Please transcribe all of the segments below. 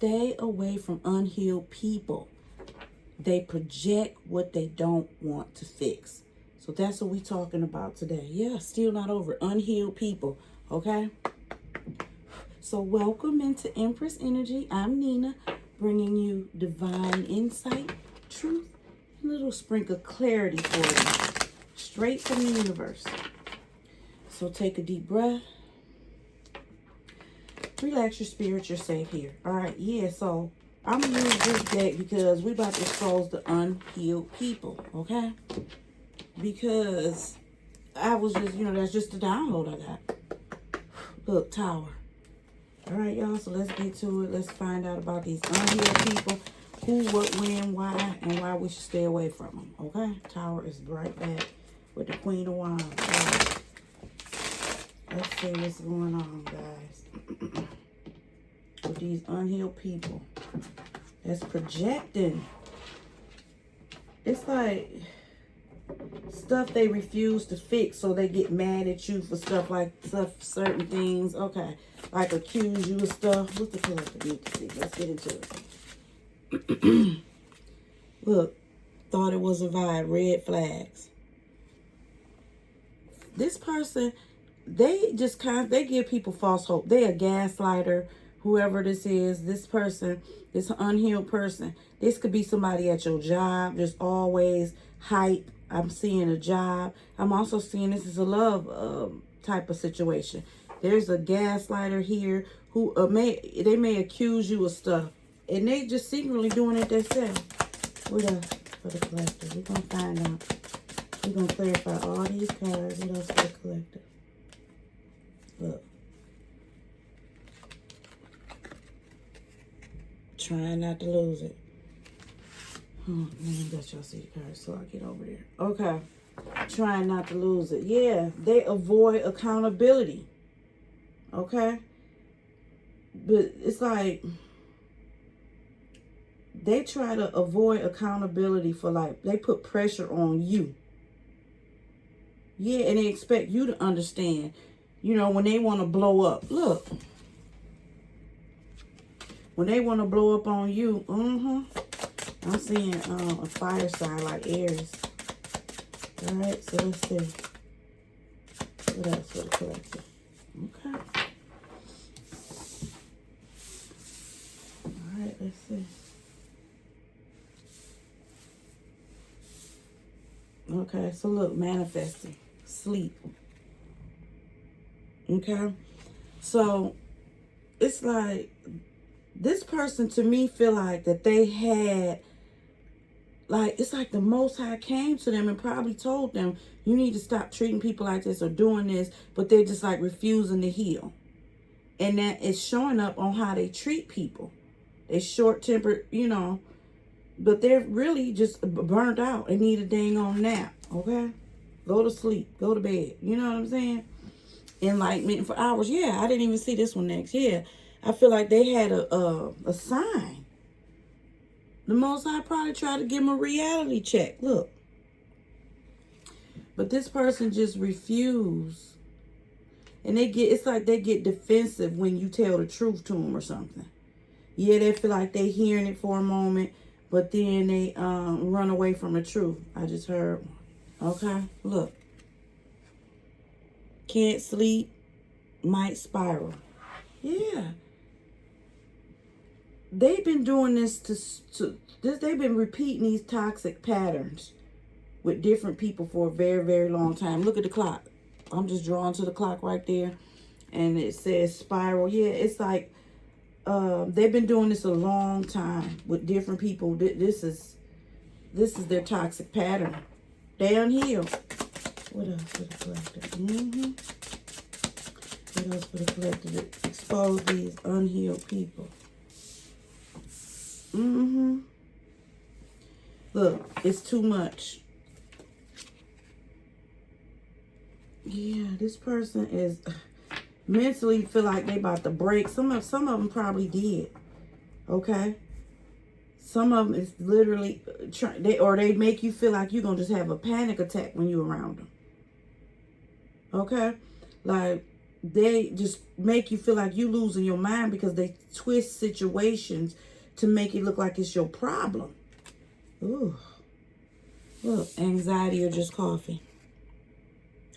Stay away from unhealed people. They project what they don't want to fix. So that's what we're talking about today. Yeah, still not over. Unhealed people. Okay? So welcome into Empress Energy. I'm Nina, bringing you divine insight, truth, and a little sprinkle of clarity for you. Straight from the universe. So take a deep breath. Relax your spirit. You're safe here. All right. Yeah. So I'm going to use this deck because we're about to expose the unhealed people. Okay. Because I was just, that's just the download I got. Look, Tower. All right, y'all. So let's get to it. Let's find out about these unhealed people. Who, what, when, why, and why we should stay away from them. Okay. Tower is right back with the Queen of Wands. All right. Let's see what's going on, guys. With these unhealed people that's projecting. It's like stuff they refuse to fix, so they get mad at you for certain things. Okay, like accuse you of stuff. What's the collective need to see? Let's get into it. Look, thought it was a vibe. Red flags. This person, they just they give people false hope. They a gaslighter. Whoever this is, this person, this unhealed person. This could be somebody at your job. There's always hype. I'm seeing a job. I'm also seeing this is a love type of situation. There's a gaslighter here who they may accuse you of stuff, and they just secretly doing it themselves. What else for the collector? We're gonna find out. We're gonna clarify all these cards. What else for the collector? Look. Trying not to lose it. Oh, man, let y'all see the cards so I get over there. Okay. Trying not to lose it. Yeah, they avoid accountability. Okay? But it's like they try to avoid accountability for they put pressure on you. Yeah, and they expect you to understand, when they want to blow up. Look. When they want to blow up on you, I'm seeing a fire sign like Aries. All right, so let's see. What else for the collective? Okay. All right, let's see. Okay, so look, manifesting, sleep. Okay, so it's like this person to me feel like that they had, it's like the Most High came to them and probably told them, you need to stop treating people like this or doing this, but they're just refusing to heal. And that is showing up on how they treat people. They're short-tempered, but they're really just burnt out and need a dang on nap, okay? Go to sleep, go to bed, you know what I'm saying? Enlightenment for hours. Yeah, I didn't even see this one next. Yeah. I feel like they had a sign. The Most High probably tried to give them a reality check. Look. But this person just refused. And it's like they get defensive when you tell the truth to them or something. Yeah, they feel like they hearing it for a moment, but then they run away from the truth. I just heard one. Okay, look. Can't sleep, might spiral. Yeah. They've been doing this they've been repeating these toxic patterns with different people for a very, very long time. Look at the clock. I'm just drawing to the clock right there. And it says spiral. Yeah, it's like they've been doing this a long time with different people. This is their toxic pattern. They unhealed. What else for the collective? What else for the collective to expose these unhealed people? Look, it's too much. Yeah, this person is mentally feel like they about to break. Some of them probably did. Okay. Some of them is literally they make you feel like you're gonna just have a panic attack when you're around them. Okay, like they just make you feel like you losing your mind because they twist situations to make it look like it's your problem. Ooh. Look, anxiety or just coffee.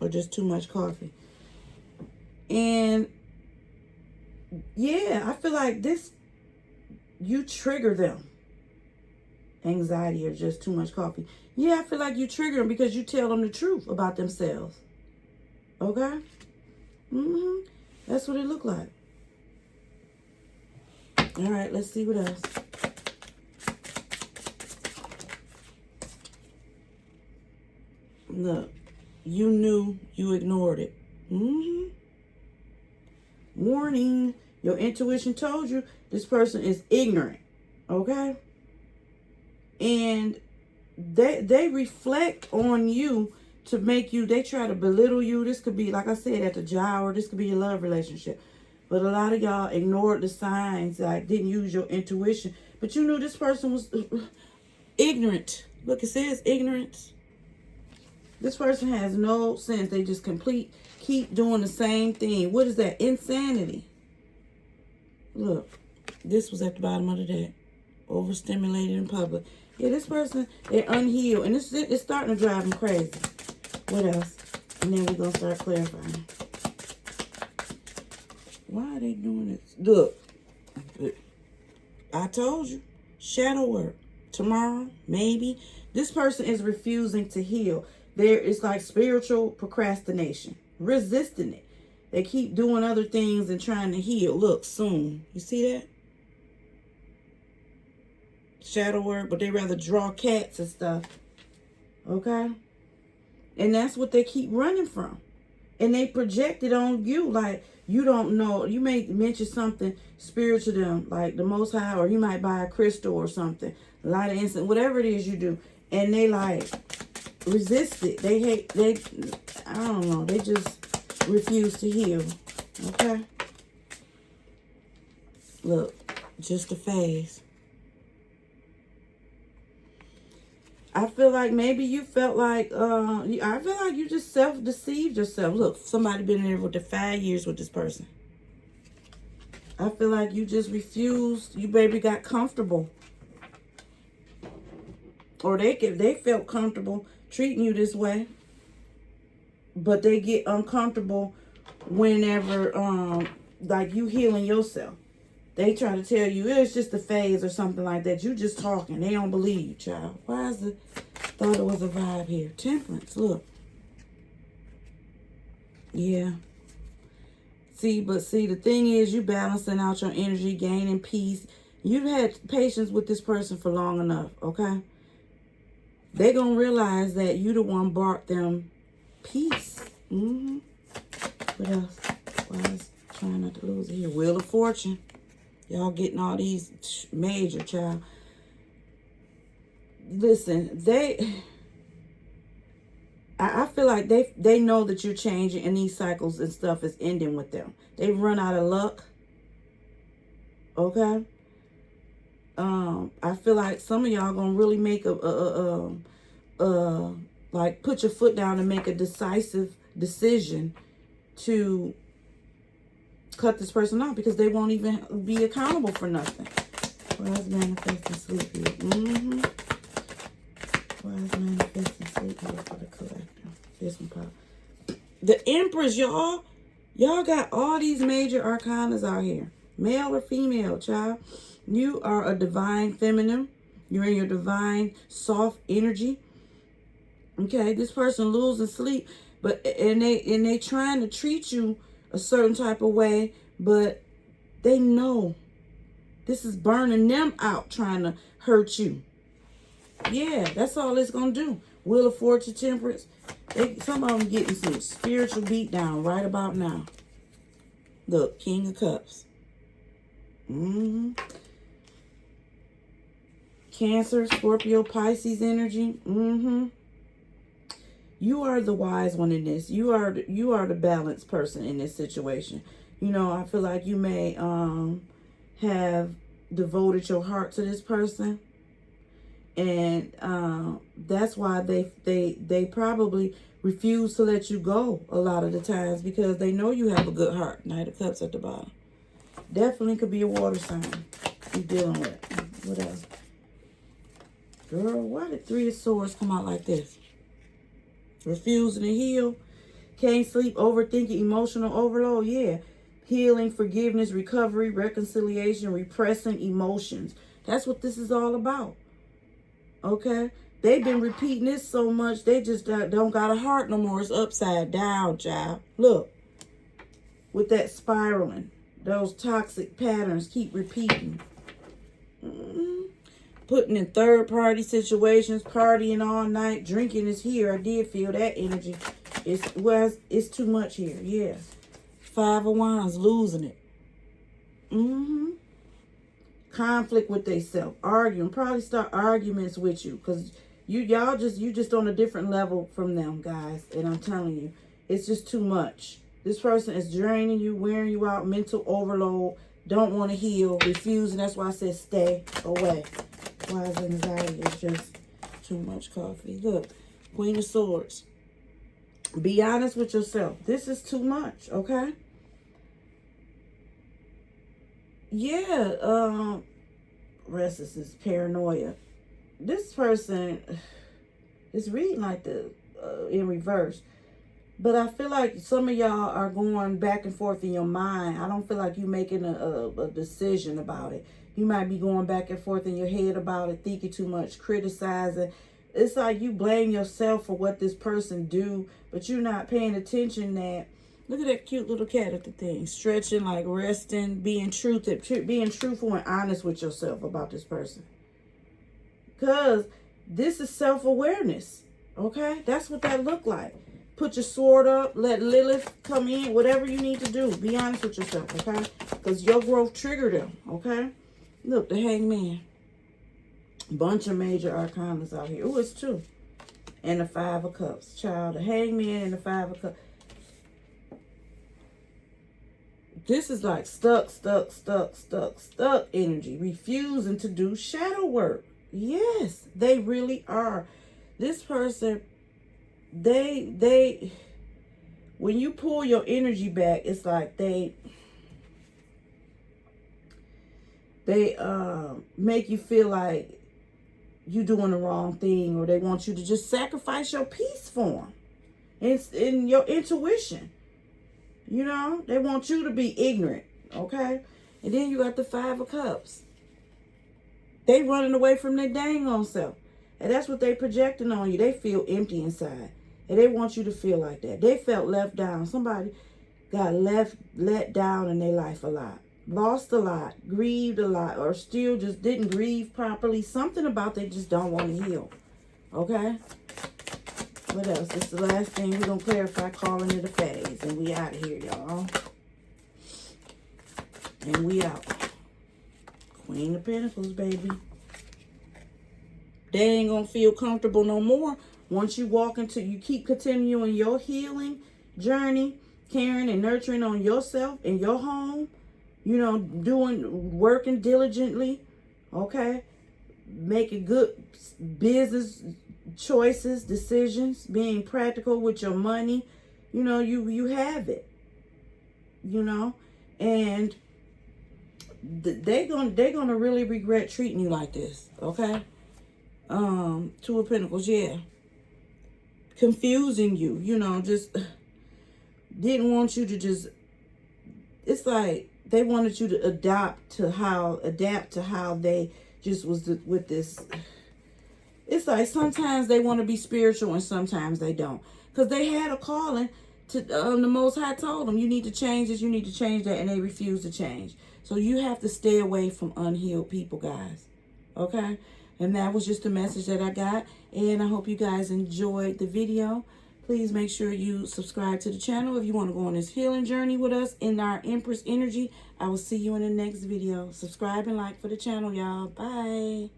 Or just too much coffee. And yeah, I feel like this, you trigger them. Anxiety or just too much coffee. Yeah, I feel like you trigger them because you tell them the truth about themselves. Okay? That's what it looked like. All right, let's see what else. Look, you knew, you ignored it. Warning, your intuition told you this person is ignorant. Okay? And they reflect on you to make you, they try to belittle you. This could be, like I said, at the job, or this could be your love relationship. But a lot of y'all ignored the signs, like didn't use your intuition. But you knew this person was ignorant. Look, it says ignorance. This person has no sense. They just keep doing the same thing. What is that? Insanity. Look, this was at the bottom of the deck. Overstimulated in public. Yeah, this person, they're unhealed. And it's starting to drive them crazy. What else? And then we're going to start clarifying. Why are they doing this? Look, I told you. Shadow work. Tomorrow, maybe. This person is refusing to heal. It's like spiritual procrastination. Resisting it. They keep doing other things and trying to heal. Look, soon. You see that? Shadow work, but they rather draw cats and stuff. Okay? And that's what they keep running from. And they project it on you like you don't know. You may mention something spiritual to them, like the Most High, or you might buy a crystal or something. A lot of incense, whatever it is you do. And they like resist it. I don't know. They just refuse to heal. Okay? Look, just a phase. I feel like maybe you felt like, I feel like you just self-deceived yourself. Look, somebody been in there for 5 years with this person. I feel like you just refused. You maybe got comfortable. Or they felt comfortable treating you this way. But they get uncomfortable whenever, like you healing yourself. They try to tell you it's just a phase or something like that. You just talking. They don't believe you, child. Why is it? Thought it was a vibe here. Temperance, look. Yeah. See, the thing is, you balancing out your energy, gaining peace. You've had patience with this person for long enough, okay? They're going to realize that you the one brought them peace. What else? Why is trying not to lose it here? Wheel of Fortune. Y'all getting all these major, child. Listen, I feel like they know that you're changing and these cycles and stuff is ending with them. They've run out of luck. Okay? I feel like some of y'all gonna really make like put your foot down and make a decisive decision to cut this person off because they won't even be accountable for nothing. Why is manifesting sleep here? Why is manifesting sleep here for the collector? This one pop. The Empress, y'all. Y'all got all these major arcanas out here. Male or female, child. You are a divine feminine. You're in your divine soft energy. Okay, this person losing sleep, and they trying to treat you a certain type of way, but they know this is burning them out, trying to hurt you. Yeah, that's all it's gonna do. Wheel of Fortune, Temperance. Some of them getting some spiritual beat down right about now. Look, King of Cups. Cancer, Scorpio, Pisces energy. You are the wise one in this. You are the balanced person in this situation. You know, I feel like you may have devoted your heart to this person. And that's why they probably refuse to let you go a lot of the times, because they know you have a good heart. Knight of Cups at the bottom. Definitely could be a water sign you're dealing with. What else? Girl, why did Three of Swords come out like this? Refusing to heal. Can't sleep, overthinking, emotional overload. Yeah. Healing, forgiveness, recovery, reconciliation, repressing emotions. That's what this is all about. Okay? They've been repeating this so much, they just don't got a heart no more. It's upside down, child. Look. With that spiraling. Those toxic patterns keep repeating. Putting in third-party situations, partying all night, drinking is here. I did feel that energy. It's too much here. Yeah. Five of Wands, losing it. Conflict with themselves, arguing. Probably start arguments with you, because you just on a different level from them, guys. And I'm telling you, it's just too much. This person is draining you, wearing you out, mental overload, don't want to heal, refusing. That's why I said stay away. Why is anxiety? It's just too much coffee. Look, Queen of Swords. Be honest with yourself. This is too much, okay? Yeah, restlessness, paranoia. This person is reading like in reverse. But I feel like some of y'all are going back and forth in your mind. I don't feel like you're making a decision about it. You might be going back and forth in your head about it, thinking too much, criticizing. It's like you blame yourself for what this person do, but you're not paying attention that, look at that cute little cat at the thing. Stretching, like resting, being truthful and honest with yourself about this person. Because this is self-awareness, okay? That's what that look like. Put your sword up. Let Lilith come in. Whatever you need to do. Be honest with yourself, okay? Because your growth triggered them, okay? Look, the Hangman. Bunch of major arcanas out here. Oh, it's two. And the Five of Cups. Child, the Hangman and the Five of Cups. This is like stuck energy. Refusing to do shadow work. Yes, they really are. This person, they when you pull your energy back, it's like they make you feel like you doing the wrong thing, or they want you to just sacrifice your peace for them. It's in your intuition. You know, they want you to be ignorant, okay? And then you got the Five of Cups. They running away from their dang on self. And that's what they projecting on you. They feel empty inside. And they want you to feel like that. They felt left down. Somebody got let down in their life a lot. Lost a lot. Grieved a lot. Or still just didn't grieve properly. Something about they just don't want to heal. Okay? What else? This is the last thing we're going to clarify, calling it a phase. And we out of here, y'all. And we out. Queen of Pentacles, baby. They ain't going to feel comfortable no more. Once you walk into, you keep continuing your healing journey, caring and nurturing on yourself in your home. You know, working diligently. Okay? Making good business choices, decisions, being practical with your money. You know, you have it. You know, and they're gonna really regret treating you like this. Okay. Two of Pentacles, yeah. Confusing you, you know, just didn't want you to just, it's like they wanted you to adapt to how they just was with this. It's like sometimes they want to be spiritual and sometimes they don't. Because they had a calling to, the Most High told them, you need to change this, you need to change that, and they refuse to change. So you have to stay away from unhealed people, guys. Okay? And that was just a message that I got. And I hope you guys enjoyed the video. Please make sure you subscribe to the channel if you want to go on this healing journey with us in our Empress energy. I will see you in the next video. Subscribe and like for the channel, y'all. Bye.